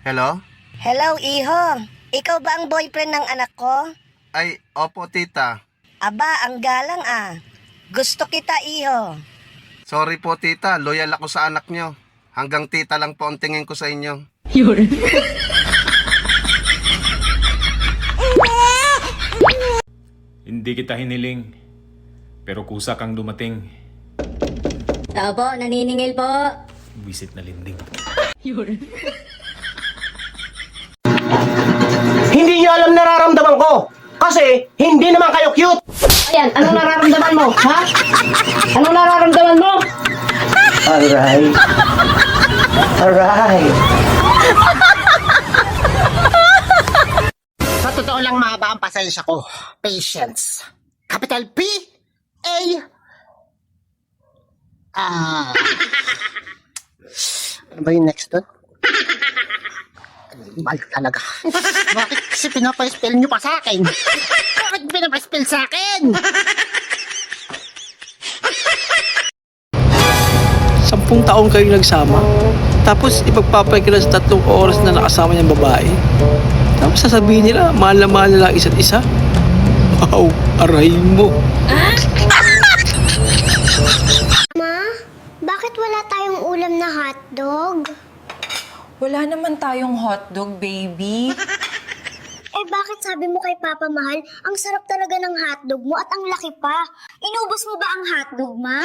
Hello? Hello, Iho. Ikaw ba ang boyfriend ng anak ko? Ay, opo tita. Aba, ang galang ah. Gusto kita, Iho. Sorry po tita, loyal ako sa anak nyo. Hanggang tita lang po ang tingin ko sa inyo. Hindi kita hiniling, pero kusa kang dumating. Tao po, naniningil po. Visit na linding. Hindi niyo alam nararamdaman ko. Kasi, hindi naman kayo cute. Ayan, anong nararamdaman mo? Ha? Anong nararamdaman mo? Alright. Alright. Sa totoo lang mahaba ang pasensya ko. Patience. Capital P, A, ano ba yung next doon? Balik talaga. Bakit kasi pinapa-spell nyo pa sa akin? Bakit pinapa-spell sa akin? 10 taon kayo nagsama, tapos ipagpapay sa 3 oras na nakasama niyang babae. Tapos sasabihin nila, mahal na lang isa't isa. Wow, aray mo. Ma, bakit wala tayong ulam na hotdog? Wala naman tayong hotdog, baby. Eh bakit sabi mo kay Papa Mahal, ang sarap talaga ng hotdog mo at ang laki pa? Inubos mo ba ang hotdog, Ma?